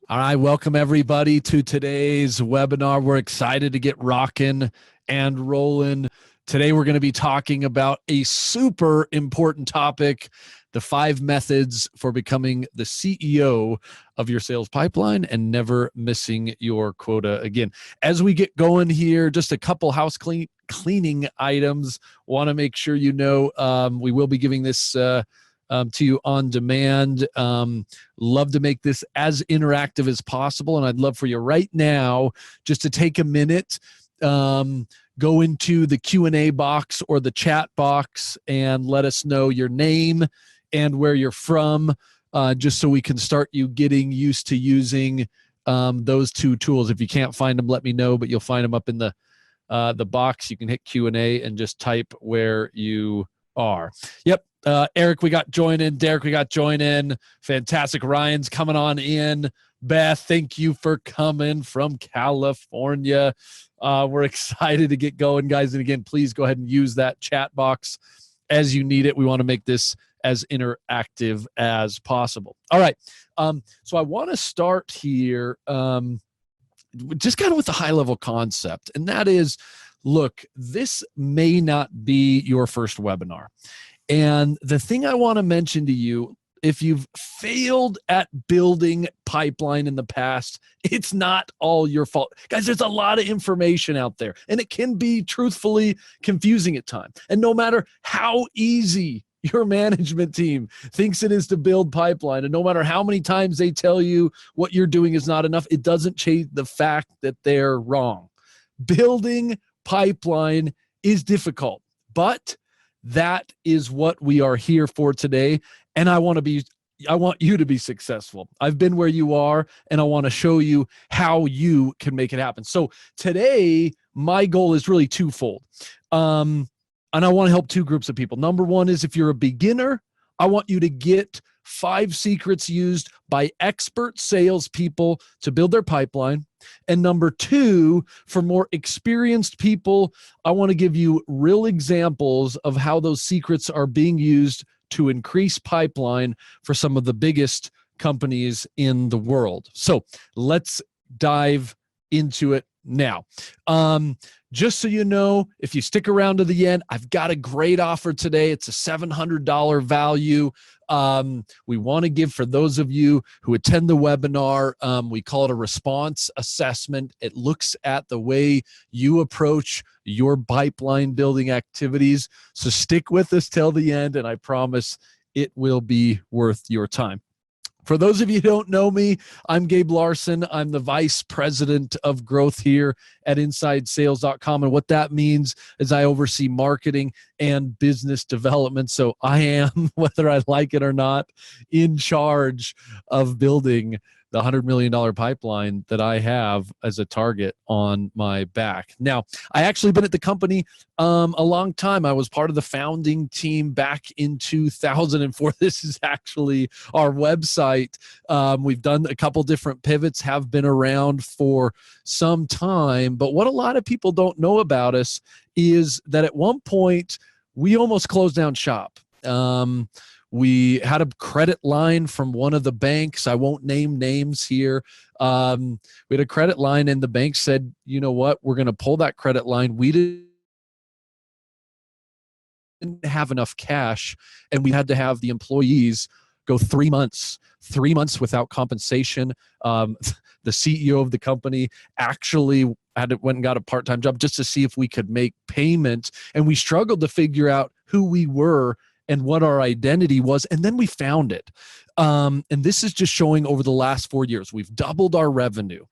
All right, welcome everybody to today's webinar. We're excited to get rocking and rolling. Today we're going to be talking about a super important topic, the 5 methods for becoming the CEO of your sales pipeline and never missing your quota again. As we get going here, just a couple cleaning items. Want to make sure you know we will be giving this to you on demand. Love to make this as interactive as possible. And I'd love for you right now just to take a minute, go into the Q&A box or the chat box and let us know your name and where you're from, just so we can start you getting used to using those 2 tools. If you can't find them, let me know, but you'll find them up in the box. You can hit Q&A and just type where you are. Yep. Eric, we got join in. Derek, we got join in. Fantastic. Ryan's coming on in. Beth, thank you for coming from California. We're excited to get going, guys. And again, please go ahead and use that chat box as you need it. We want to make this as interactive as possible. All right. So I want to start here just kind of with a high-level concept, and that is, look, this may not be your first webinar. And the thing I want to mention to you, if you've failed at building pipeline in the past, it's not all your fault. Guys, there's a lot of information out there, and it can be truthfully confusing at times. And no matter how easy your management team thinks it is to build pipeline, and no matter how many times they tell you what you're doing is not enough, it doesn't change the fact that they're wrong. Building pipeline is difficult, but that is what we are here for today. And I want you to be successful. I've been where you are, and I want to show you how you can make it happen. So today, my goal is really twofold. And I want to help 2 groups of people. Number one is, if you're a beginner, I want you to get 5 secrets used by expert salespeople to build their pipeline. And number 2, for more experienced people, I want to give you real examples of how those secrets are being used to increase pipeline for some of the biggest companies in the world. So let's dive into it now. Just so you know, if you stick around to the end, I've got a great offer today. It's a $700 value. We want to give, for those of you who attend the webinar, we call it a response assessment. It looks at the way you approach your pipeline building activities. So stick with us till the end, and I promise it will be worth your time. For those of you who don't know me, I'm Gabe Larson. I'm the Vice President of Growth here at InsideSales.com. And what that means is I oversee marketing and business development. So I am, whether I like it or not, in charge of building the $100 million pipeline that I have as a target on my back. Now, I actually been at the company a long time. I was part of the founding team back in 2004. This is actually our website. We've done a couple different pivots, have been around for some time. But what a lot of people don't know about us is that at one point, we almost closed down shop. We had a credit line from one of the banks. I won't name names here. We had a credit line, and the bank said, you know what, we're going to pull that credit line. We didn't have enough cash, and we had to have the employees go 3 months without compensation. The CEO of the company actually went and got a part-time job just to see if we could make payments. And we struggled to figure out who we were and what our identity was. And then we found it. And this is just showing over the last 4 years, we've doubled our revenue.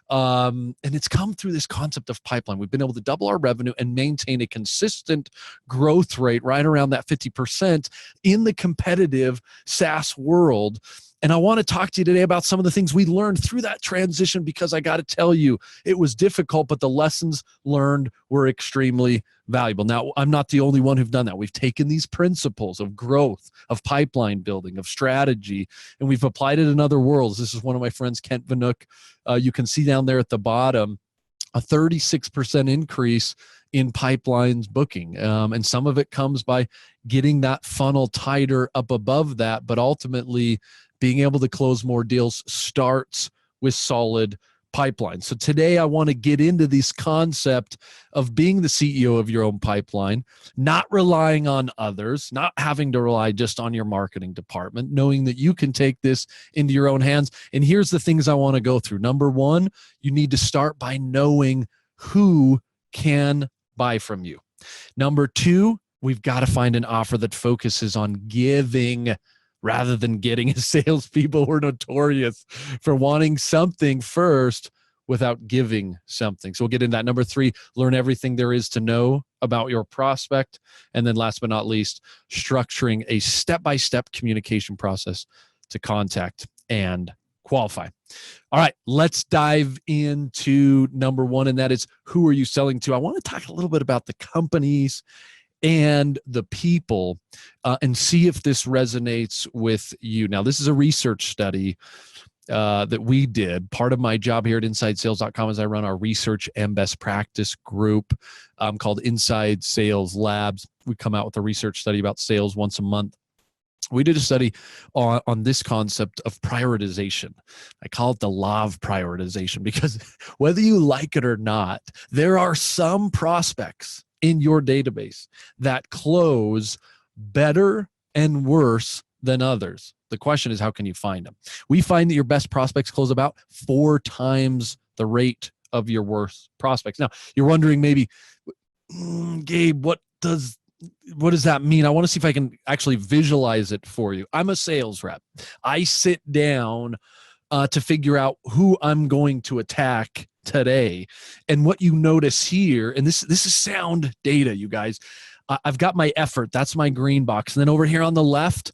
And it's come through this concept of pipeline. We've been able to double our revenue and maintain a consistent growth rate right around that 50% in the competitive SaaS world. And I want to talk to you today about some of the things we learned through that transition, because I got to tell you, it was difficult, but the lessons learned were extremely valuable. Now, I'm not the only one who've done that. We've taken these principles of growth, of pipeline building, of strategy, and we've applied it in other worlds. This is one of my friends, Kent Vanook. You can see down there at the bottom, a 36% increase in pipelines booking. And some of it comes by getting that funnel tighter up above that, but ultimately being able to close more deals starts with solid pipeline. So today I want to get into this concept of being the CEO of your own pipeline, not relying on others, not having to rely just on your marketing department, knowing that you can take this into your own hands. And here's the things I want to go through. Number one, you need to start by knowing who can buy from you. Number two, we've got to find an offer that focuses on giving rather than getting. As salespeople, we're notorious for wanting something first without giving something. So we'll get into that. Number three, learn everything there is to know about your prospect. And then last but not least, structuring a step-by-step communication process to contact and qualify. All right, let's dive into number one, and that is, who are you selling to? I want to talk a little bit about the companies and the people and see if this resonates with you. Now, this is a research study that we did. Part of my job here at InsideSales.com is I run our research and best practice group called Inside Sales Labs. We come out with a research study about sales once a month. We did a study on this concept of prioritization. I call it the law of prioritization because whether you like it or not, there are some prospects in your database that close better and worse than others. The question is, how can you find them? We find that your best prospects close about 4 times the rate of your worst prospects. Now, you're wondering maybe, Gabe, what does that mean? I want to see if I can actually visualize it for you. I'm a sales rep. I sit down to figure out who I'm going to attack today. And what you notice here, and this is sound data, you guys. I've got my effort. That's my green box. And then over here on the left,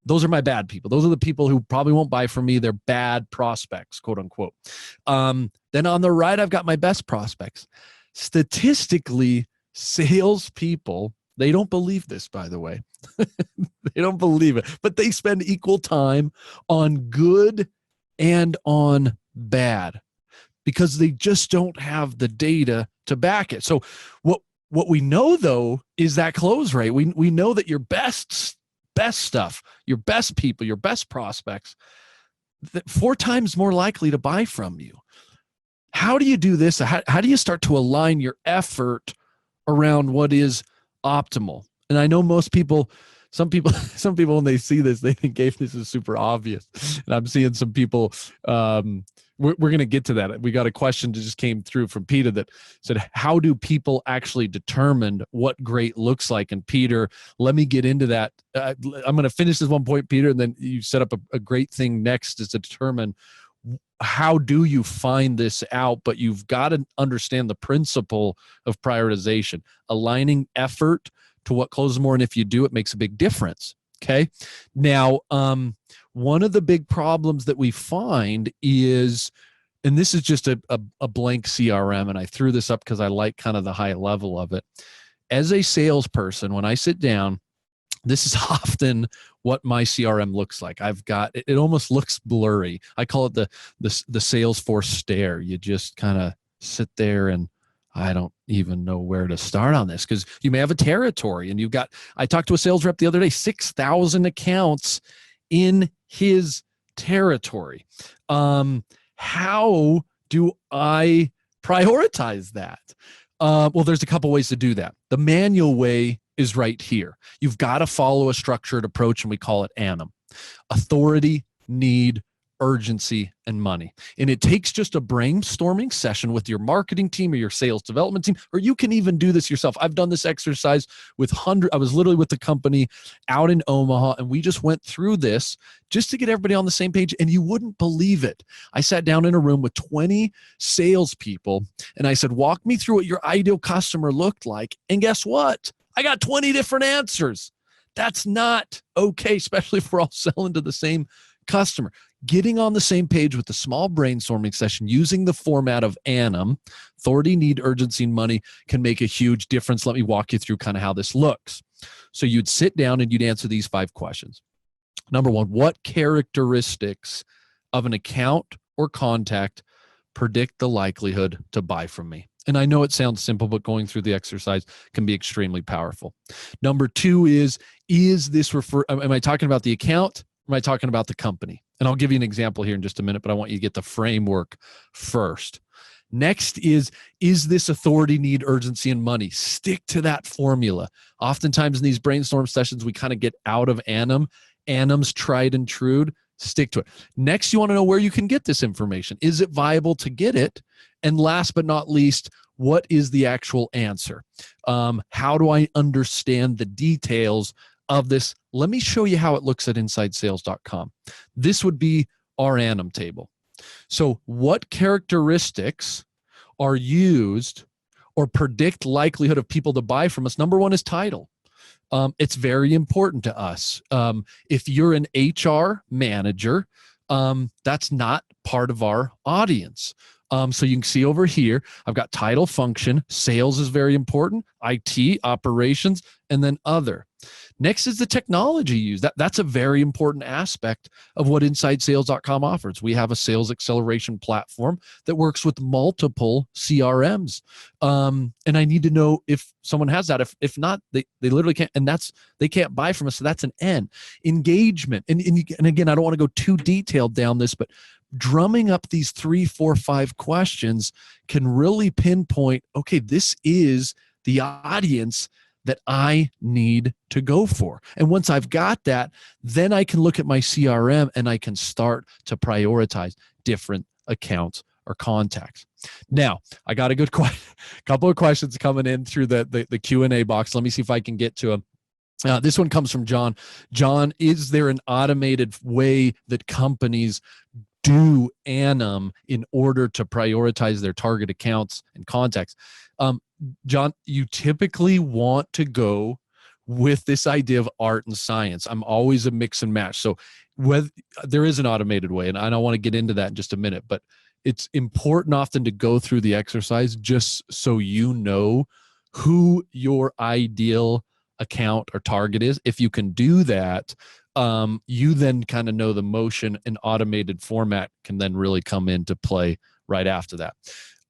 those are my bad people. Those are the people who probably won't buy from me. They're bad prospects, quote unquote. Then on the right, I've got my best prospects. Statistically, salespeople, they don't believe this, by the way. They don't believe it, but they spend equal time on good and on bad because they just don't have the data to back it. So what we know, though, is that close rate. We know that your best stuff, your best people, your best prospects, 4 times more likely to buy from you. How do you do this? How do you start to align your effort around what is optimal? And I know some people when they see this, they think, Gabe, this is super obvious. And I'm seeing some people, we're going to get to that. We got a question that just came through from Peter that said, how do people actually determine what great looks like? And Peter, let me get into that. I'm going to finish this one point, Peter, and then you set up a great thing next is to determine how do you find this out, but you've got to understand the principle of prioritization, aligning effort to what closes more. And if you do, it makes a big difference. Okay. Now, one of the big problems that we find is, and this is just a blank CRM, and I threw this up because I like kind of the high level of it. As a salesperson, when I sit down, this is often what my CRM looks like. I've got, it almost looks blurry. I call it the Salesforce stare. You just kind of sit there and I don't even know where to start on this because you may have a territory and I talked to a sales rep the other day, 6,000 accounts in his territory. How do I prioritize that? Well, there's a couple ways to do that. The manual way is right here. You've got to follow a structured approach, and we call it ANIM. Authority, need, urgency, and money. And it takes just a brainstorming session with your marketing team or your sales development team, or you can even do this yourself. I've done this exercise with I was literally with the company out in Omaha, and we just went through this just to get everybody on the same page, and you wouldn't believe it. I sat down in a room with 20 salespeople, and I said, walk me through what your ideal customer looked like, and guess what? I got 20 different answers. That's not okay, especially if we're all selling to the same customer. Getting on the same page with the small brainstorming session using the format of ANIM, authority, need, urgency, and money, can make a huge difference. Let me walk you through kind of how this looks. So you'd sit down and you'd answer these 5 questions. Number 1, what characteristics of an account or contact predict the likelihood to buy from me? And I know it sounds simple, but going through the exercise can be extremely powerful. Number 2 is this am I talking about the account? Or am I talking about the company? And I'll give you an example here in just a minute, but I want you to get the framework first. Next is this authority, need, urgency, and money? Stick to that formula. Oftentimes in these brainstorm sessions, we kind of get out of Annam. Annam's tried and true. Stick to it. Next, you want to know where you can get this information. Is it viable to get it? And last but not least, what is the actual answer? How do I understand the details of this? Let me show you how it looks at InsideSales.com. This would be our Annam table. So what characteristics are used or predict likelihood of people to buy from us? Number one is title. It's very important to us. If you're an HR manager, that's not part of our audience. So you can see over here, I've got title, function, sales is very important, IT, operations, and then other. Next is the technology used. That's a very important aspect of what InsideSales.com offers. We have a sales acceleration platform that works with multiple CRMs. And I need to know if someone has that. If not, they literally can't, and they can't buy from us. So that's an N. Engagement. And again, I don't want to go too detailed down this, but drumming up these 3, 4, 5 questions can really pinpoint, okay, this is the audience that I need to go for. And once I've got that, then I can look at my CRM and I can start to prioritize different accounts or contacts. Now, I got a good couple of questions coming in through the Q&A box. Let me see if I can get to them. This one comes from John. John, is there an automated way that companies do Annam in order to prioritize their target accounts and contacts? John, you typically want to go with this idea of art and science. I'm always a mix and match. So whether there is an automated way, and I don't want to get into that in just a minute, but it's important often to go through the exercise just so you know who your ideal account or target is. If you can do that, you then kind of know the motion, and automated format can then really come into play right after that.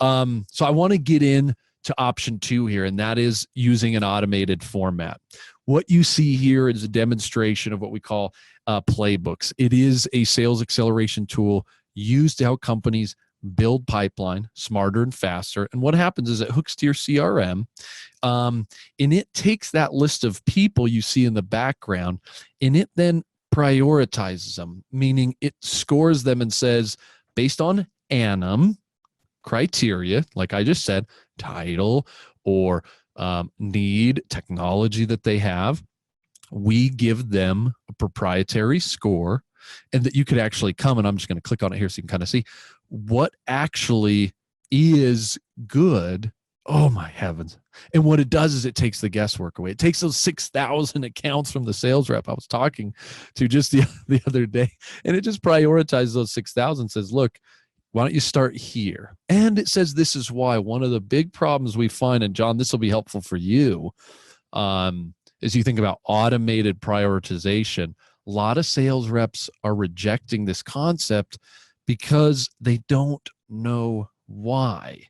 So I want to get in to option 2 here, and that is using an automated format. What you see here is a demonstration of what we call playbooks. It is a sales acceleration tool used to help companies build pipeline smarter and faster. And what happens is it hooks to your CRM, and it takes that list of people you see in the background, and it then prioritizes them, meaning it scores them and says, based on Annam criteria, like I just said, title or need, technology that they have, we give them a proprietary score, and that you could actually come, and I'm just going to click on it here so you can kind of see what actually is good. Oh my heavens. And what it does is it takes the guesswork away. It takes those 6,000 accounts from the sales rep I was talking to just the other day, and it just prioritizes those 6,000, says, look, why don't you start here? And it says this is why. One of the big problems we find, and John, this will be helpful for you, as you think about automated prioritization. A lot of sales reps are rejecting this concept because they don't know why.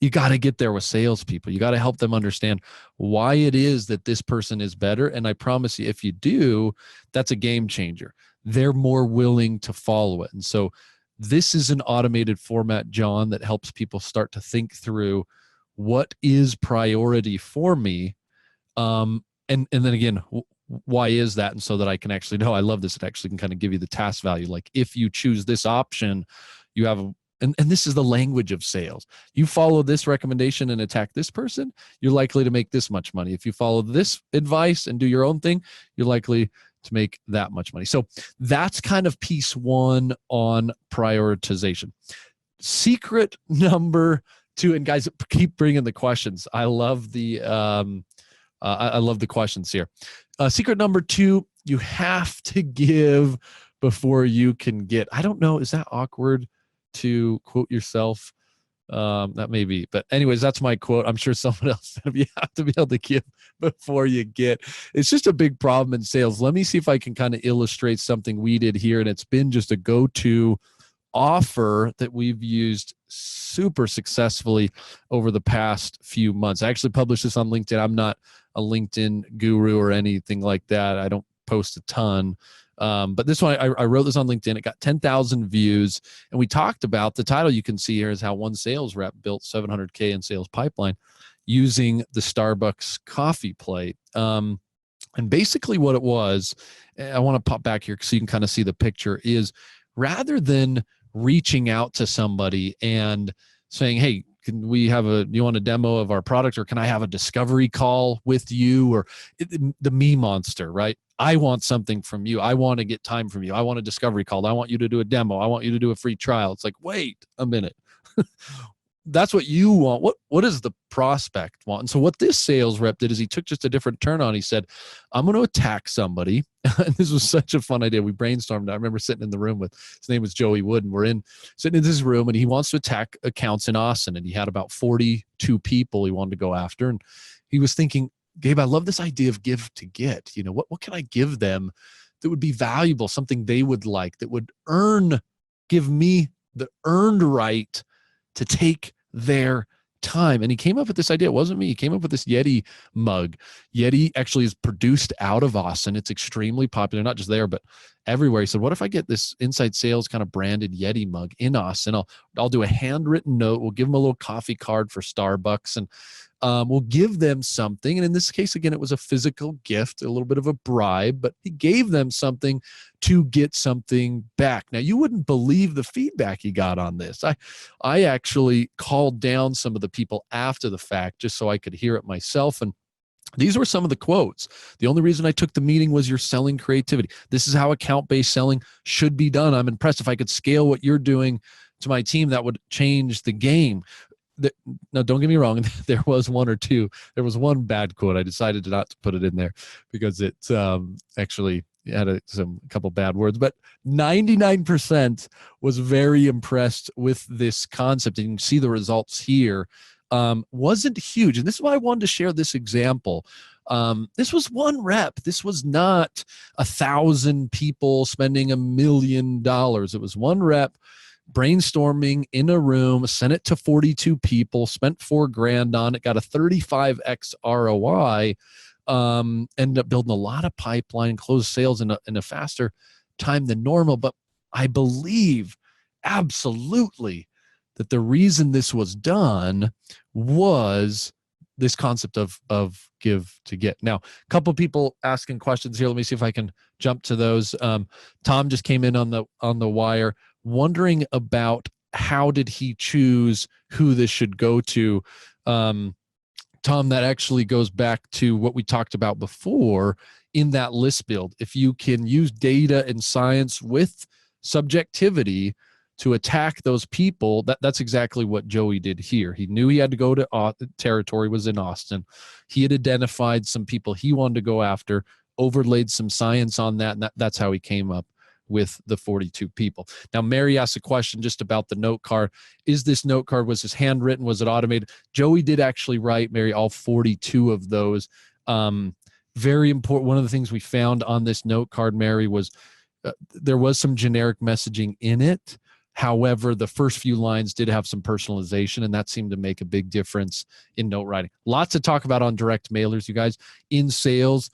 You got to get there with salespeople. You got to help them understand why it is that this person is better. And I promise you, if you do, that's a game changer. They're more willing to follow it. And so this is an automated format, John, that helps people start to think through what is priority for me. And then again, why is that? And so that I can actually know, I love this. It actually can kind of give you the task value. Like if you choose this option, you have and this is the language of sales. You follow this recommendation and attack this person, you're likely to make this much money. If you follow this advice and do your own thing, you're likely to make that much money. So that's kind of piece 1 on prioritization. Secret number 2, and guys, keep bringing the questions. I love the I love the questions here. Secret number 2, you have to give before you can get. I don't know, is that awkward to quote yourself? That may be, but anyways, that's my quote. I'm sure someone else you have to be able to give before you get. It's just a big problem in sales. Let me see if I can kind of illustrate something we did here, and it's been just a go-to offer that we've used super successfully over the past few months. I actually published this on LinkedIn. I'm not a LinkedIn guru or anything like that. I don't post a ton. But this one, I wrote this on LinkedIn. It got 10,000 views. And we talked about the title you can see here is how one sales rep built 700K in sales pipeline using the Starbucks coffee plate. And basically what it was, I want to pop back here so you can kind of see the picture, is rather than reaching out to somebody and saying, hey, can we have you want a demo of our product, or can I have a discovery call with you? Or the me monster, right? I want something from you. I want to get time from you. I want a discovery call. I want you to do a demo. I want you to do a free trial. It's like, wait a minute. That's what you want. What does the prospect want? And so what this sales rep did is he took just a different turn on. He said, I'm going to attack somebody. And this was such a fun idea. We brainstormed. I remember sitting in the room with, his name was Joey Wood, and we're sitting in this room, and he wants to attack accounts in Austin. And he had about 42 people he wanted to go after. And he was thinking, Gabe, I love this idea of give to get. You know, what can I give them that would be valuable, something they would like, that would give me the earned right to take their time. And he came up with this idea. It wasn't me. He came up with this Yeti mug. Yeti actually is produced out of Austin. It's extremely popular, not just there, but everywhere. He said, what if I get this inside sales kind of branded Yeti mug in Austin? I'll do a handwritten note. We'll give them a little coffee card for Starbucks, and we'll give them something. And in this case, again, it was a physical gift, a little bit of a bribe, but he gave them something to get something back. Now, you wouldn't believe the feedback he got on this. I actually called down some of the people after the fact just so I could hear it myself. And these were some of the quotes. The only reason I took the meeting was your selling creativity. This is how account-based selling should be done. I'm impressed. If I could scale what you're doing to my team, that would change the game. Now, don't get me wrong. There was one or two. There was one bad quote. I decided not to put it in there because it actually had a couple bad words. But 99% was very impressed with this concept. And you can see the results here. Wasn't huge. And this is why I wanted to share this example. This was one rep. This was not 1,000 people spending $1 million. It was one rep brainstorming in a room, sent it to 42 people, spent $4,000 on it, got a 35x ROI, ended up building a lot of pipeline, closed sales in a faster time than normal. But I believe absolutely that the reason this was done was this concept of give to get. Now, a couple people asking questions here. Let me see if I can jump to those. Tom just came in on the wire, wondering about how did he choose who this should go to. Tom, that actually goes back to what we talked about before in that list build. If you can use data and science with subjectivity to attack those people, that's exactly what Joey did here. He knew he had to go to territory was in Austin. He had identified some people he wanted to go after, overlaid some science on that, and that's how he came up with the 42 people. Now, Mary asked a question just about the note card. Is this note card, was this handwritten? Was it automated? Joey did actually write, Mary, all 42 of those. Very important. One of the things we found on this note card, Mary, was there was some generic messaging in it. However, the first few lines did have some personalization, and that seemed to make a big difference in note writing. Lots to talk about on direct mailers, you guys. In sales,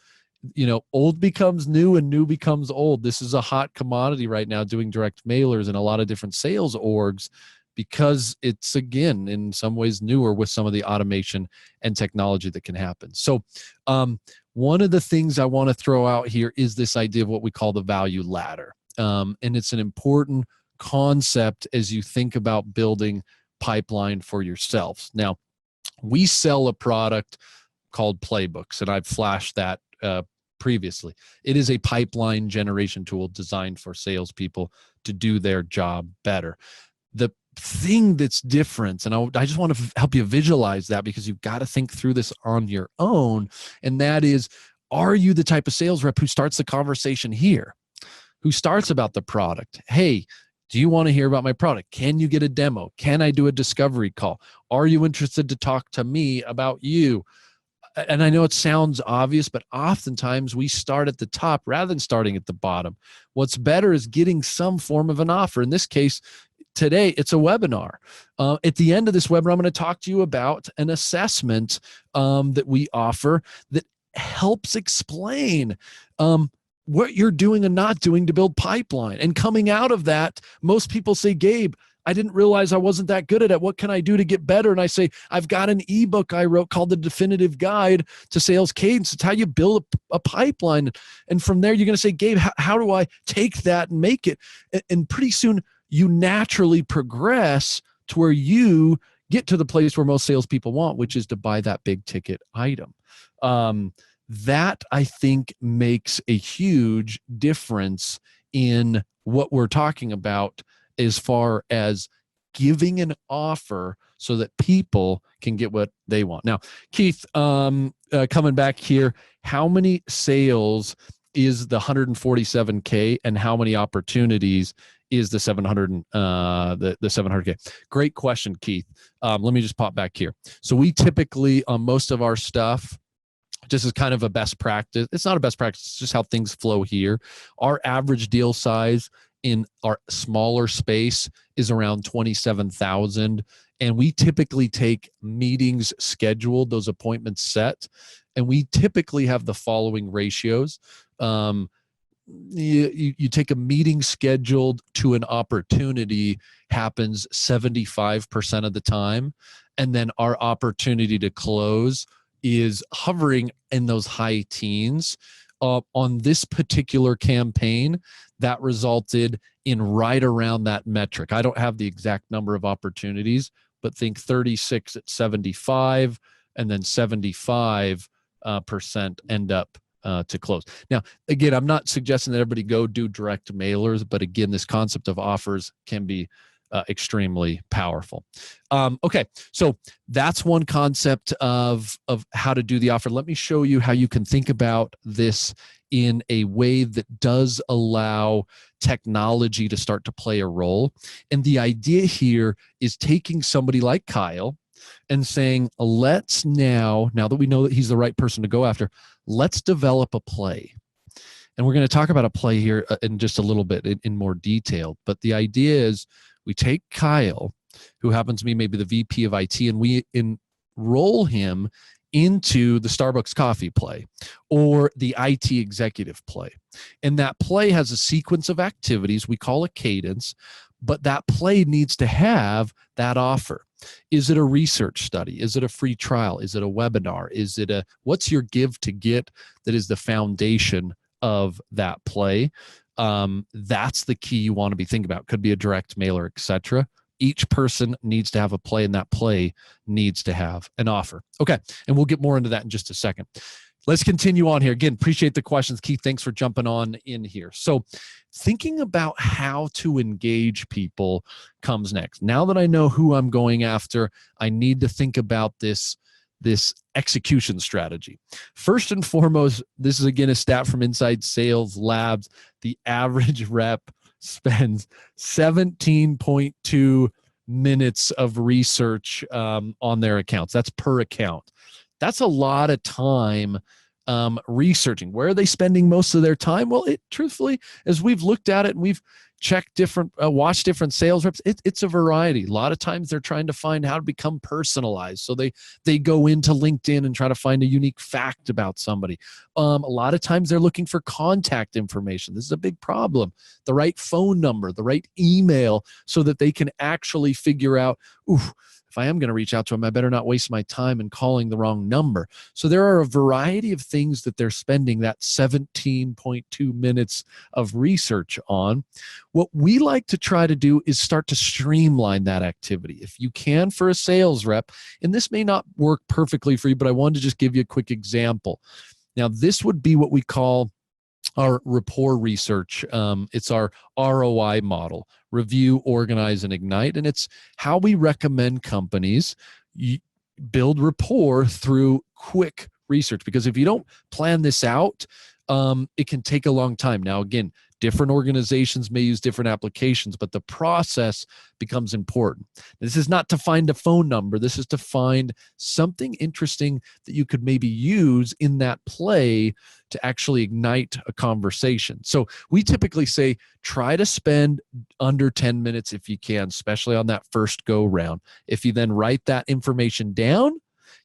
old becomes new and new becomes old. This is a hot commodity right now, doing direct mailers in a lot of different sales orgs, because it's, again, in some ways newer with some of the automation and technology that can happen. So one of the things I want to throw out here is this idea of what we call the value ladder. And it's an important concept as you think about building pipeline for yourselves. Now, we sell a product called Playbooks, and I've flashed that previously. It is a pipeline generation tool designed for salespeople to do their job better. The thing that's different, and I just want to help you visualize that, because you've got to think through this on your own, and that is, are you the type of sales rep who starts the conversation here, who starts about the product? Hey, do you want to hear about my product? Can you get a demo? Can I do a discovery call? Are you interested to talk to me about you? And I know it sounds obvious, but oftentimes we start at the top rather than starting at the bottom. What's better is getting some form of an offer. In this case, today, it's a webinar. At the end of this webinar, I'm going to talk to you about an assessment that we offer that helps explain what you're doing and not doing to build pipeline. And coming out of that, most people say, Gabe, I didn't realize I wasn't that good at it. What can I do to get better? And I say, I've got an ebook I wrote called The Definitive Guide to Sales Cadence. It's how you build a pipeline. And from there, you're going to say, Gabe, how do I take that and make it? And pretty soon you naturally progress to where you get to the place where most salespeople want, which is to buy that big ticket item. That I think makes a huge difference in what we're talking about as far as giving an offer so that people can get what they want. Now, Keith, coming back here, how many sales is the 147K and how many opportunities is the 700K? Great question, Keith. Let me just pop back here. So we typically, on most of our stuff, just as kind of a best practice, it's not a best practice, it's just how things flow here. Our average deal size in our smaller space is around 27,000. And we typically take meetings scheduled, those appointments set, and we typically have the following ratios. You take a meeting scheduled to an opportunity happens 75% of the time. And then our opportunity to close is hovering in those high teens. On this particular campaign, that resulted in right around that metric. I don't have the exact number of opportunities, but think 36 at 75, and then 75% end up to close. Now, again, I'm not suggesting that everybody go do direct mailers, but again, this concept of offers can be extremely powerful. Okay, so that's one concept of how to do the offer. Let me show you how you can think about this in a way that does allow technology to start to play a role. And the idea here is taking somebody like Kyle and saying, let's now that we know that he's the right person to go after, let's develop a play. And we're going to talk about a play here in just a little bit in more detail. But the idea is we take Kyle, who happens to be maybe the VP of IT, and we enroll him into the Starbucks coffee play or the IT executive play. And that play has a sequence of activities we call a cadence, but that play needs to have that offer. Is it a research study? Is it a free trial? Is it a webinar? Is it what's your give to get that is the foundation of that play? That's the key you want to be thinking about. Could be a direct mailer, etc. Each person needs to have a play, and that play needs to have an offer. Okay, and we'll get more into that in just a second. Let's continue on here. Again, appreciate the questions. Keith, thanks for jumping on in here. So thinking about how to engage people comes next. Now that I know who I'm going after, I need to think about this execution strategy. First and foremost, this is again a stat from Inside Sales Labs. The average rep spends 17.2 minutes of research on their accounts. That's per account. That's a lot of time researching. Where are they spending most of their time? Well, truthfully, as we've looked at it and we've checked different, watched different sales reps, it's a variety. A lot of times they're trying to find how to become personalized. So they go into LinkedIn and try to find a unique fact about somebody. A lot of times they're looking for contact information. This is a big problem. The right phone number, the right email, so that they can actually figure out, if I am going to reach out to them, I better not waste my time in calling the wrong number. So there are a variety of things that they're spending that 17.2 minutes of research on. What we like to try to do is start to streamline that activity. If you can for a sales rep, and this may not work perfectly for you, but I wanted to just give you a quick example. Now, this would be what we call our rapport research. It's our ROI model: review, organize, and ignite. And it's how we recommend companies build rapport through quick research. Because if you don't plan this out, it can take a long time. Now, again, different organizations may use different applications, but the process becomes important. This is not to find a phone number. This is to find something interesting that you could maybe use in that play to actually ignite a conversation. So we typically say, try to spend under 10 minutes if you can, especially on that first go round. If you then write that information down,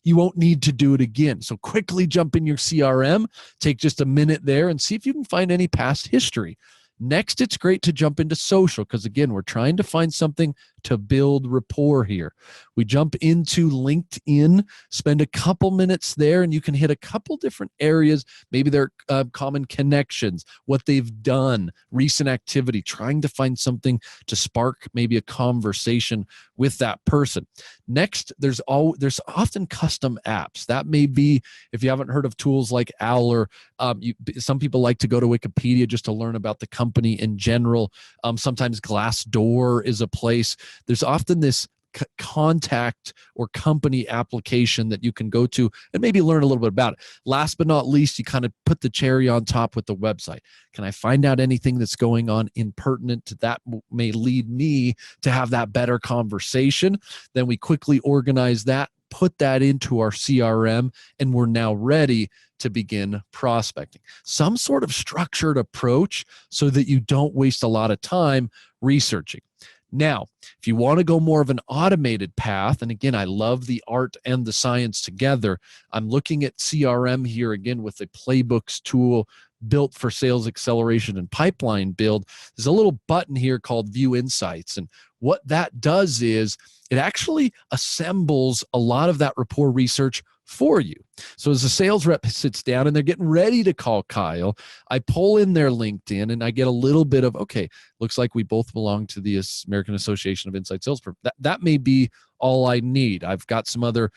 you won't need to do it again. So quickly jump in your CRM, take just a minute there and see if you can find any past history. Next, it's great to jump into social because, again, we're trying to find something to build rapport here. We jump into LinkedIn, spend a couple minutes there, and you can hit a couple different areas. Maybe they're common connections, what they've done, recent activity, trying to find something to spark maybe a conversation with that person. Next, there's often custom apps. That may be, if you haven't heard of tools like Owler, some people like to go to Wikipedia just to learn about the company in general. Sometimes Glassdoor is a place. There's often this contact or company application that you can go to and maybe learn a little bit about it. Last but not least, you kind of put the cherry on top with the website. Can I find out anything that's going on impertinent that may lead me to have that better conversation? Then we quickly organize that, put that into our CRM, and we're now ready to begin prospecting. Some sort of structured approach so that you don't waste a lot of time researching. Now, if you want to go more of an automated path, and again, I love the art and the science together, I'm looking at CRM here again with the Playbooks tool built for sales acceleration and pipeline build. There's a little button here called View Insights. And what that does is it actually assembles a lot of that rapport research for you. So as a sales rep sits down and they're getting ready to call Kyle, I pull in their LinkedIn and I get a little bit of, okay, looks like we both belong to the American Association of Inside Sales. That may be all I need. I've got some other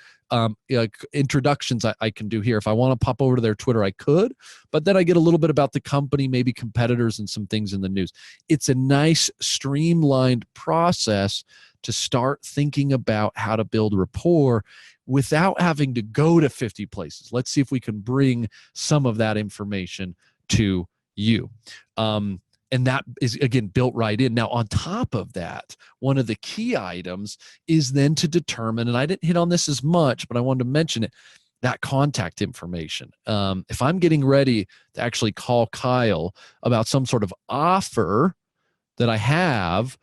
introductions I can do here. If I want to pop over to their Twitter, I could, but then I get a little bit about the company, maybe competitors and some things in the news. It's a nice streamlined process to start thinking about how to build rapport without having to go to 50 places. Let's see if we can bring some of that information to you. And that is, again, built right in. Now, on top of that, one of the key items is then to determine, and I didn't hit on this as much, but I wanted to mention it, that contact information. If I'm getting ready to actually call Kyle about some sort of offer that I have,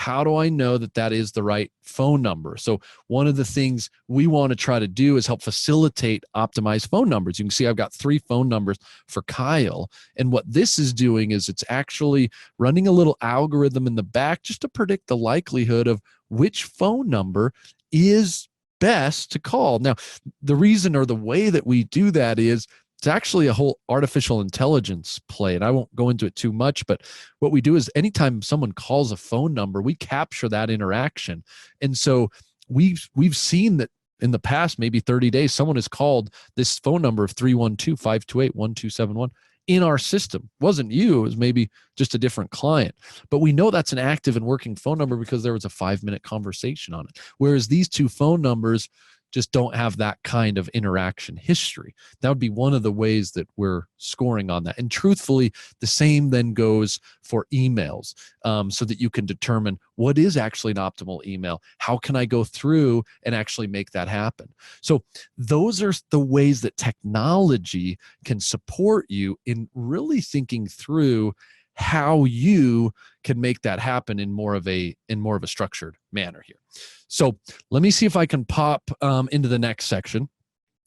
how do I know that that is the right phone number? So one of the things we want to try to do is help facilitate optimized phone numbers. You can see I've got 3 phone numbers for Kyle. And what this is doing is it's actually running a little algorithm in the back just to predict the likelihood of which phone number is best to call. Now, the reason or the way that we do that is it's actually a whole artificial intelligence play, and I won't go into it too much, but what we do is anytime someone calls a phone number, we capture that interaction. And so we've seen that in the past, maybe 30 days, someone has called this phone number of 312-528-1271 in our system. It wasn't you, it was maybe just a different client. But we know that's an active and working phone number because there was a 5-minute conversation on it. Whereas these 2 phone numbers just don't have that kind of interaction history. That would be one of the ways that we're scoring on that. And truthfully, the same then goes for emails, so that you can determine what is actually an optimal email. How can I go through and actually make that happen? So those are the ways that technology can support you in really thinking through how you can make that happen in more of a structured manner here. So let me see if I can pop into the next section.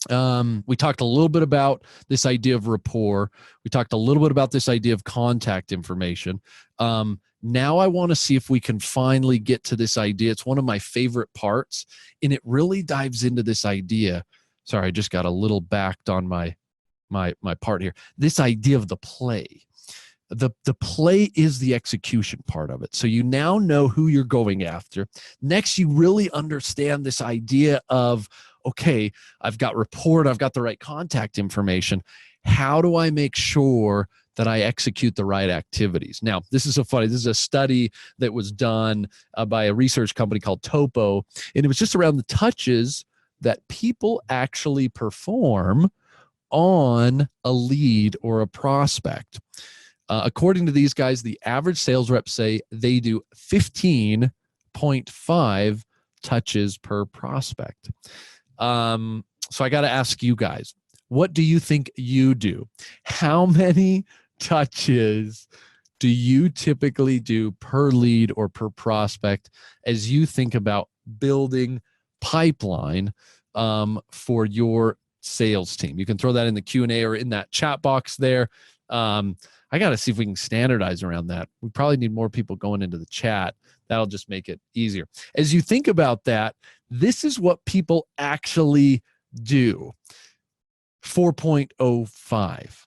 We talked a little bit about this idea of rapport. We talked a little bit about this idea of contact information. Now I want to see if we can finally get to this idea. It's one of my favorite parts, and it really dives into this idea. Sorry, I just got a little backed on my part here. This idea of the play. The play is the execution part of it. So you now know who you're going after. Next, you really understand this idea of, okay, I've got rapport, I've got the right contact information. How do I make sure that I execute the right activities? Now, this is a study that was done by a research company called Topo, and it was just around the touches that people actually perform on a lead or a prospect. According to these guys, the average sales reps say they do 15.5 touches per prospect. So I got to ask you guys, what do you think you do? How many touches do you typically do per lead or per prospect as you think about building pipeline for your sales team. You can throw that in the Q&A or in that chat box there. I got to see if we can standardize around that. We probably need more people going into the chat. That'll just make it easier. As you think about that, this is what people actually do. 4.05.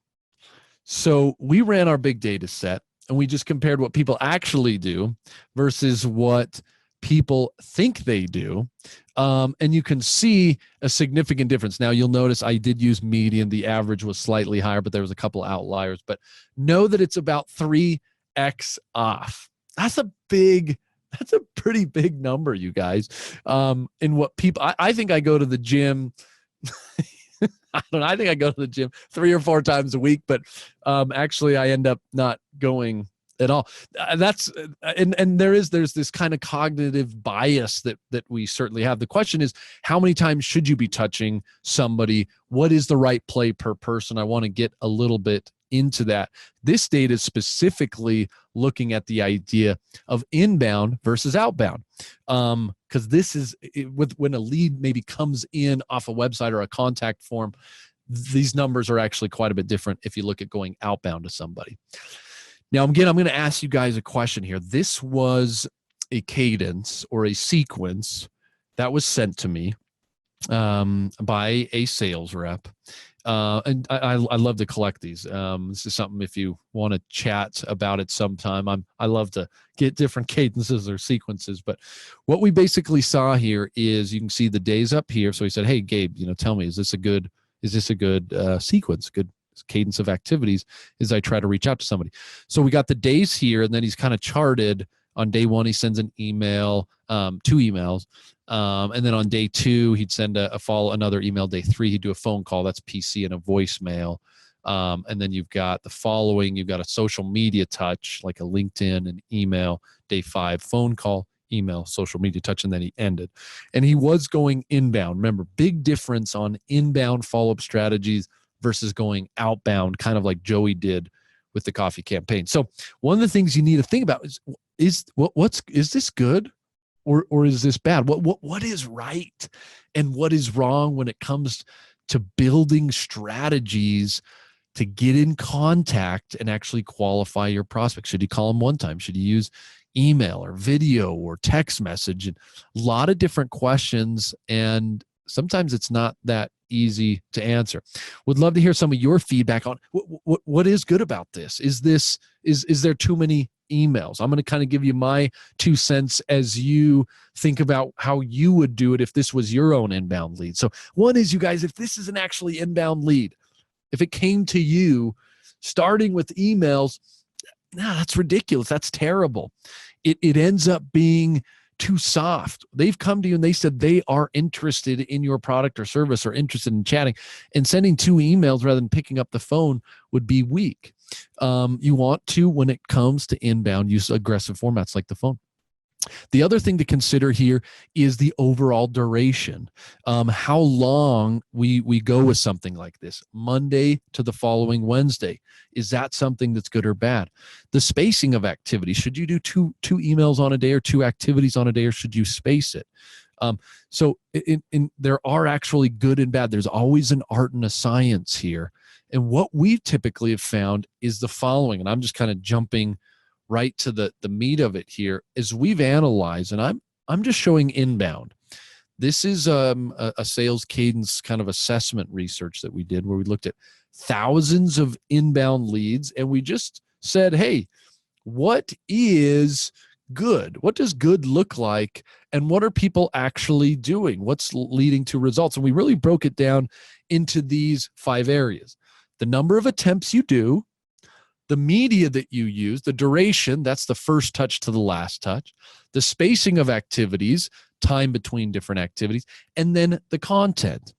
So we ran our big data set and we just compared what people actually do versus what people think they do. And you can see a significant difference. Now you'll notice I did use median. The average was slightly higher, but there was a couple outliers. But know that it's about 3x off. That's a pretty big number, you guys. In what people, I think I go to the gym. I don't know. I think I go to the gym 3 or 4 times a week, but actually I end up not going at all. There's this kind of cognitive bias that we certainly have. The question is, how many times should you be touching somebody? What is the right play per person? I want to get a little bit into that. This data is specifically looking at the idea of inbound versus outbound. Because this is when a lead maybe comes in off a website or a contact form, these numbers are actually quite a bit different if you look at going outbound to somebody. Now, again, I'm going to ask you guys a question here. This was a cadence or a sequence that was sent to me by a sales rep. And I love to collect these. This is something if you want to chat about it sometime. I love to get different cadences or sequences. But what we basically saw here is you can see the days up here. So he said, "Hey, Gabe, tell me, is this a good sequence, good cadence of activities as I try to reach out to somebody?" So we got the days here, and then he's kind of charted. On day 1, he sends an email, 2 emails. And then on day 2, he'd send another email. Day 3, he'd do a phone call. That's PC, and a voicemail. And then you've got the following. You've got a social media touch, like a LinkedIn and email. Day 5, phone call, email, social media touch, and then he ended. And he was going inbound. Remember, big difference on inbound follow-up strategies versus going outbound, kind of like Joey did with the coffee campaign. So one of the things you need to think about is this good or is this bad? What is right and what is wrong when it comes to building strategies to get in contact and actually qualify your prospects? Should you call them one time? Should you use email or video or text message? And a lot of different questions, and sometimes it's not that easy to answer. Would love to hear some of your feedback on what is good about this. Is there too many emails? I'm going to kind of give you my 2 cents as you think about how you would do it if this was your own inbound lead. So one is, you guys, if this is an actually inbound lead, if it came to you starting with emails, that's ridiculous. That's terrible. It ends up being too soft. They've come to you and they said they are interested in your product or service or interested in chatting, and sending 2 emails rather than picking up the phone would be weak. You want to, when it comes to inbound, use aggressive formats like the phone. The other thing to consider here is the overall duration. How long we go with something like this, Monday to the following Wednesday. Is that something that's good or bad? The spacing of activities. Should you do two emails on a day or 2 activities on a day, or should you space it? So there are actually good and bad. There's always an art and a science here. And what we typically have found is the following, and I'm just kind of jumping right to the meat of it here, is we've analyzed, and I'm just showing inbound. This is a sales cadence kind of assessment research that we did, where we looked at thousands of inbound leads, and we just said, hey, what is good? What does good look like? And what are people actually doing? What's leading to results? And we really broke it down into these 5 areas. The number of attempts you do, the media that you use, the duration, that's the first touch to the last touch, the spacing of activities, time between different activities, and then the content.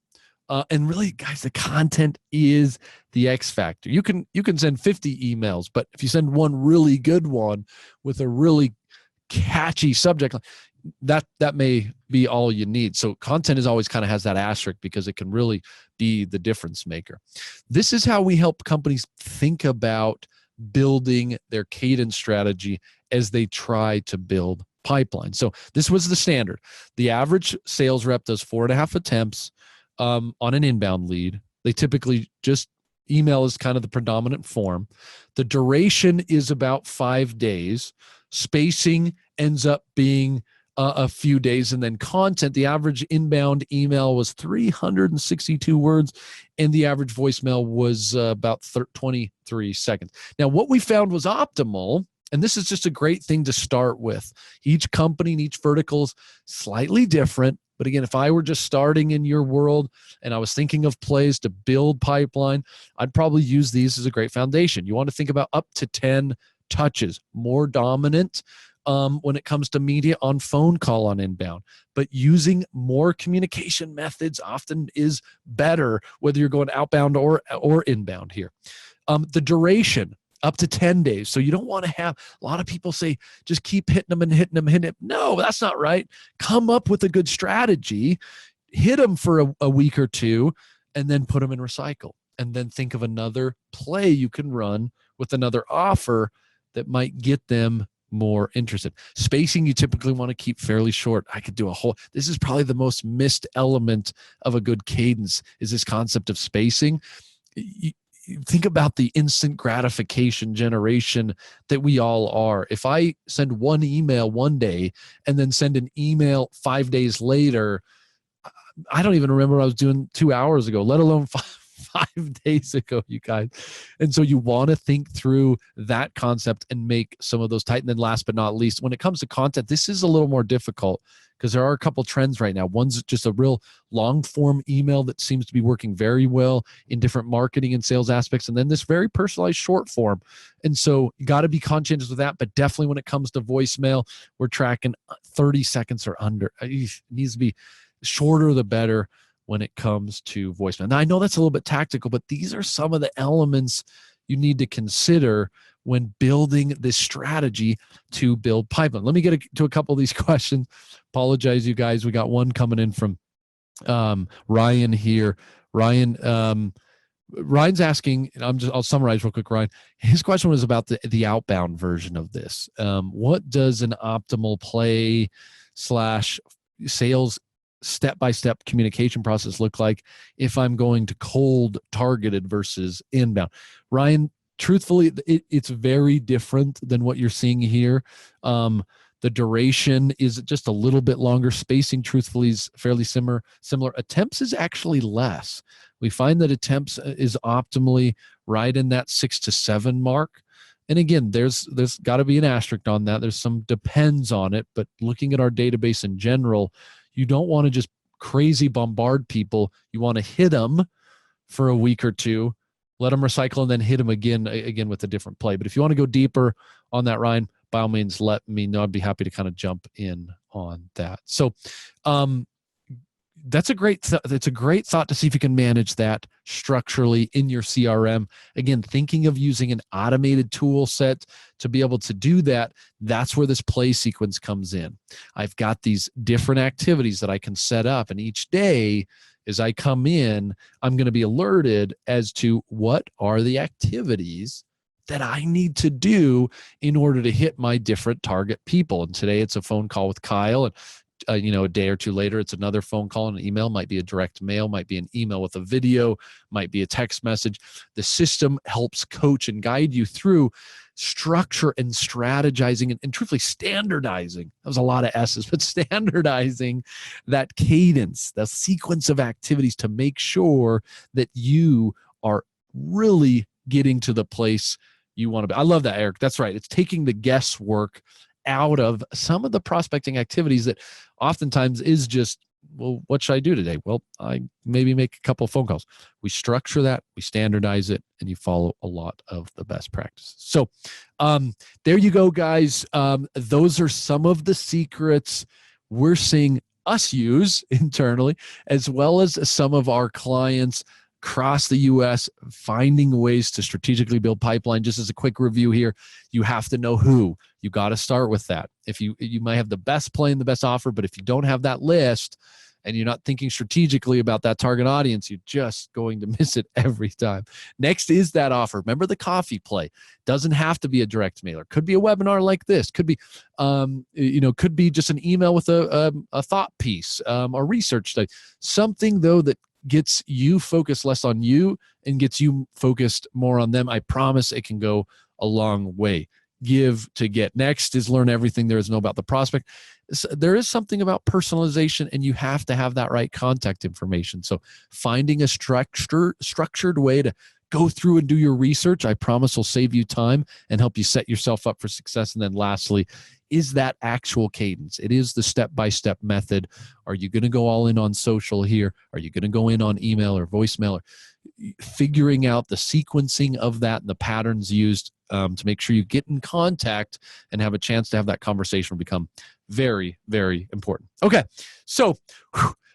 And really, guys, the content is the X factor. You can send 50 emails, but if you send one really good one with a really catchy subject, that may be all you need. So content is always kind of has that asterisk because it can really be the difference maker. This is how we help companies think about building their cadence strategy as they try to build pipeline. So this was the standard. The average sales rep does 4.5 attempts on an inbound lead. They typically just email is kind of the predominant form. The duration is about 5 days. Spacing ends up being a few days. And then content, the average inbound email was 362 words, and the average voicemail was about 23 seconds. Now, what we found was optimal, and this is just a great thing to start with. Each company and each vertical is slightly different. But again, if I were just starting in your world and I was thinking of plays to build pipeline, I'd probably use these as a great foundation. You want to think about up to 10 touches, more dominant when it comes to media on phone call on inbound. But using more communication methods often is better, whether you're going outbound or inbound here. The duration, up to 10 days. So you don't want to have, a lot of people say, just keep hitting them and hitting them, hitting them. No, that's not right. Come up with a good strategy, hit them for a week or two, and then put them in recycle. And then think of another play you can run with another offer that might get them more interested. Spacing, you typically want to keep fairly short. I could do this is probably the most missed element of a good cadence, is this concept of spacing. Think about the instant gratification generation that we all are. If I send one email one day and then send an email 5 days later, I don't even remember what I was doing 2 hours ago, let alone 5 days ago, you guys. And so you want to think through that concept and make some of those tight. And then last but not least, when it comes to content, this is a little more difficult because there are a couple trends right now. One's just a real long form email that seems to be working very well in different marketing and sales aspects. And then this very personalized short form. And so you got to be conscientious with that. But definitely when it comes to voicemail, we're tracking 30 seconds or under. It needs to be shorter the better when it comes to voicemail. Now, I know that's a little bit tactical, but these are some of the elements you need to consider when building this strategy to build pipeline. Let me get to a couple of these questions. Apologize, you guys. We got one coming in from Ryan here. Ryan's asking, and I'll summarize real quick, Ryan. His question was about the outbound version of this. What does an optimal play / sales step-by-step communication process look like if I'm going to cold targeted versus inbound? Ryan, truthfully, it's very different than what you're seeing here. The duration is just a little bit longer. Spacing, truthfully, is fairly similar. Attempts is actually less. We find that attempts is optimally right in that 6 to 7 mark. And again, there's got to be an asterisk on that. There's some depends on it, but looking at our database in general, you don't want to just crazy bombard people. You want to hit them for a week or two, let them recycle, and then hit them again with a different play. But if you want to go deeper on that, Ryan, by all means, let me know. I'd be happy to kind of jump in on that. So that's a great thought to see if you can manage that structurally in your CRM. Again, thinking of using an automated tool set to be able to do that, that's where this play sequence comes in. I've got these different activities that I can set up, and each day as I come in, I'm going to be alerted as to what are the activities that I need to do in order to hit my different target people. And today it's a phone call with Kyle, and a day or two later, it's another phone call and an email, might be a direct mail, might be an email with a video, might be a text message. The system helps coach and guide you through structure and strategizing and truthfully standardizing. That was a lot of S's, but standardizing that cadence, the sequence of activities to make sure that you are really getting to the place you want to be. I love that, Eric. That's right. It's taking the guesswork out of some of the prospecting activities that oftentimes is just, well, what should I do today? Well, I maybe make a couple of phone calls. We structure that, we standardize it, and you follow a lot of the best practices. So there you go, guys. Those are some of the secrets we're seeing us use internally, as well as some of our clients across the U.S. finding ways to strategically build pipeline. Just as a quick review here, you have to know who. You got to start with that. If you might have the best play and the best offer, but if you don't have that list and you're not thinking strategically about that target audience, you're just going to miss it every time. Next is that offer. Remember the coffee play. Doesn't have to be a direct mailer. Could be a webinar like this. Could be, could be just an email with a thought piece or research study. Something though that gets you focused less on you and gets you focused more on them. I promise it can go a long way. Give to get. Next is learn everything there is to know about the prospect. There is something about personalization, and you have to have that right contact information. So finding a structured way to go through and do your research, I promise will save you time and help you set yourself up for success. And then lastly, is that actual cadence. It is the step-by-step method. Are you going to go all in on social here? Are you going to go in on email or voicemail? Or figuring out the sequencing of that and the patterns used to make sure you get in contact and have a chance to have that conversation will become very, very important. Okay, so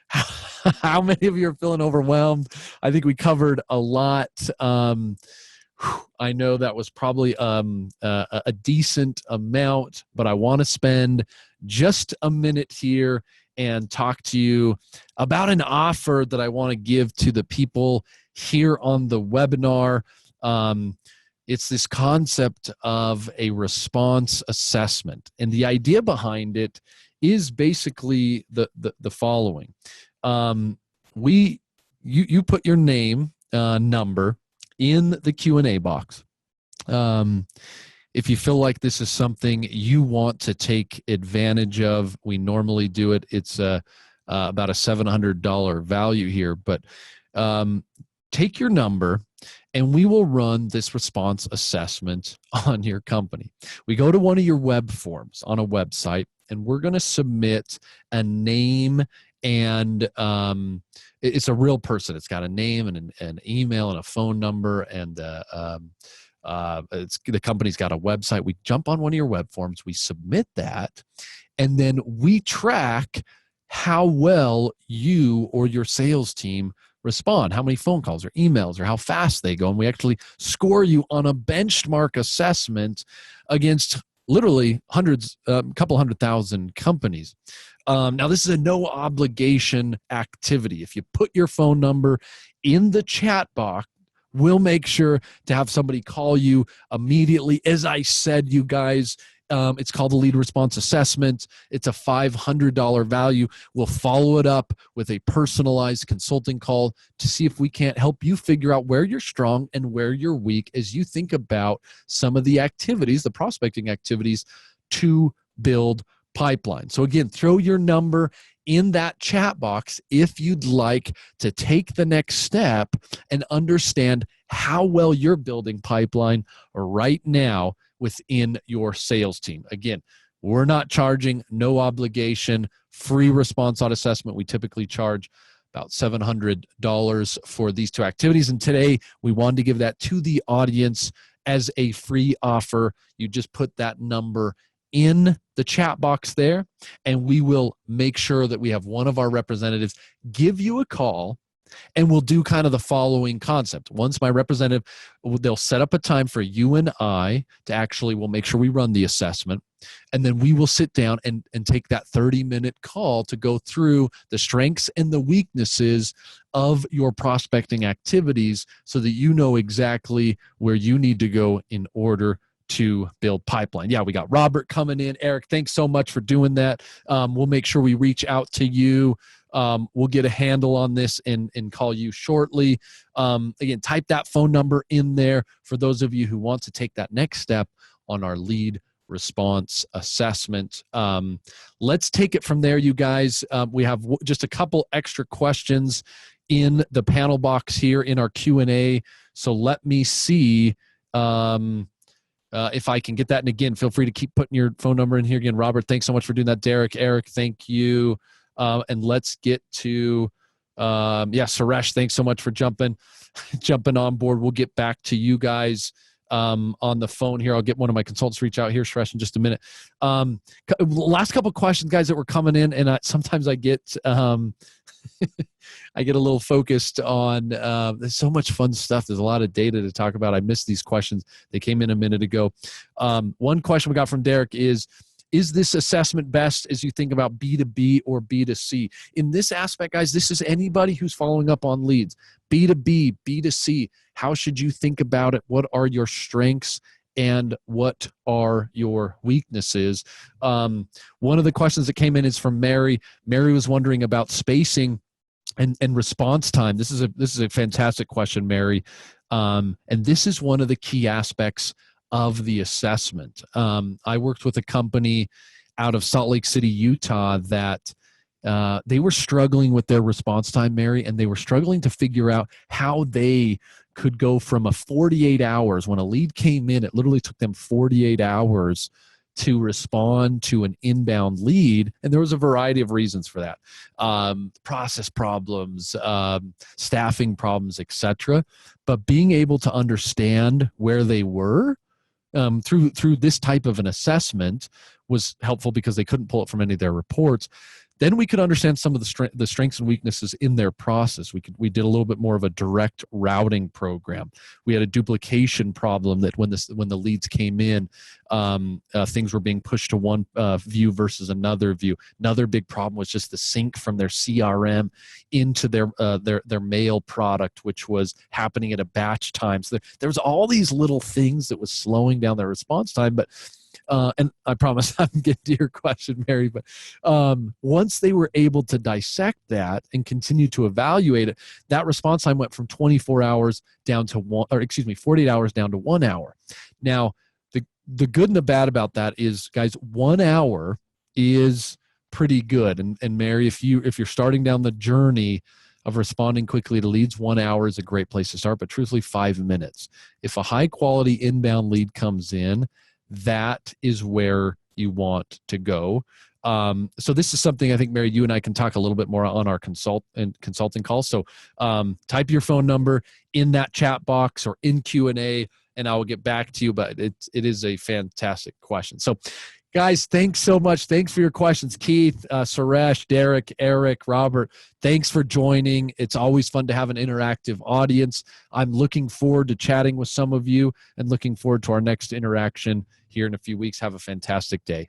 how many of you are feeling overwhelmed? I think we covered a lot. I know that was probably a decent amount, but I want to spend just a minute here and talk to you about an offer that I want to give to the people here on the webinar. It's this concept of a response assessment. And the idea behind it is basically the following. You put your name, number, in the Q&A box. If you feel like this is something you want to take advantage of, we normally do it. It's about a $700 value here, but take your number and we will run this response assessment on your company. We go to one of your web forms on a website and we're going to submit a name and it's a real person. It's got a name and an email and a phone number, and the company's got a website. We jump on one of your web forms, we submit that, and then we track how well you or your sales team respond, how many phone calls or emails or how fast they go, and we actually score you on a benchmark assessment against literally hundreds, a couple 100,000 companies. Now, this is a no obligation activity. If you put your phone number in the chat box, we'll make sure to have somebody call you immediately. As I said, you guys, it's called the lead response assessment. It's a $500 value. We'll follow it up with a personalized consulting call to see if we can't help you figure out where you're strong and where you're weak as you think about some of the activities, the prospecting activities to build pipeline. So again, throw your number in that chat box if you'd like to take the next step and understand how well you're building pipeline right now within your sales team. Again, we're not charging, no obligation, free response on assessment. We typically charge about $700 for these two activities. And today we wanted to give that to the audience as a free offer. You just put that number in the chat box there, and we will make sure that we have one of our representatives give you a call, and we'll do kind of the following concept. Once my representative, they'll set up a time for you and I to actually, we'll make sure we run the assessment, and then we will sit down and take that 30-minute call to go through the strengths and the weaknesses of your prospecting activities so that you know exactly where you need to go in order to build pipeline. Yeah, we got Robert coming in. Eric, thanks so much for doing that. We'll make sure we reach out to you. We'll get a handle on this and call you shortly. Again, type that phone number in there for those of you who want to take that next step on our lead response assessment. Let's take it from there, you guys. We have just a couple extra questions in the panel box here in our Q&A. So let me see if I can get that. And again, feel free to keep putting your phone number in here. Again, Robert, thanks so much for doing that. Derek, Eric, thank you. And let's get to, Suresh, thanks so much for jumping on board. We'll get back to you guys on the phone here. I'll get one of my consultants to reach out here, Suresh, in just a minute. Last couple questions, guys, that were coming in, and sometimes I get I get a little focused on, there's so much fun stuff. There's a lot of data to talk about. I missed these questions. They came in a minute ago. One question we got from Derek is, Is this assessment best as you think about B2B or B2C? In this aspect, guys, this is anybody who's following up on leads. B2B, B2C, how should you think about it? What are your strengths and what are your weaknesses? One of the questions that came in is from Mary. Mary was wondering about spacing and response time. This is a fantastic question, Mary. And this is one of the key aspects of the assessment. I worked with a company out of Salt Lake City, Utah, that they were struggling with their response time, Mary, and they were struggling to figure out how they could go from a 48 hours. When a lead came in, it literally took them 48 hours to respond to an inbound lead. And there was a variety of reasons for that. Process problems, staffing problems, etc. But being able to understand where they were through this type of an assessment was helpful because they couldn't pull it from any of their reports. Then we could understand some of the strengths and weaknesses in their process. We did a little bit more of a direct routing program. We had a duplication problem that when the leads came in, things were being pushed to one view versus another view. Another big problem was just the sync from their CRM into their mail product, which was happening at a batch time. So there was all these little things that was slowing down their response time, but and I promise I'm getting to your question, Mary, but once they were able to dissect that and continue to evaluate it, that response time went from 24 hours down to 48 hours down to 1 hour. Now, the good and the bad about that is, guys, 1 hour is pretty good. And Mary, if you're starting down the journey of responding quickly to leads, 1 hour is a great place to start, but truthfully 5 minutes. If a high quality inbound lead comes in, that is where you want to go. So this is something I think, Mary, you and I can talk a little bit more on our consulting call. So type your phone number in that chat box or in Q&A, and I will get back to you. But it is a fantastic question. So guys, thanks so much. Thanks for your questions. Keith, Suresh, Derek, Eric, Robert, thanks for joining. It's always fun to have an interactive audience. I'm looking forward to chatting with some of you and looking forward to our next interaction here in a few weeks. Have a fantastic day.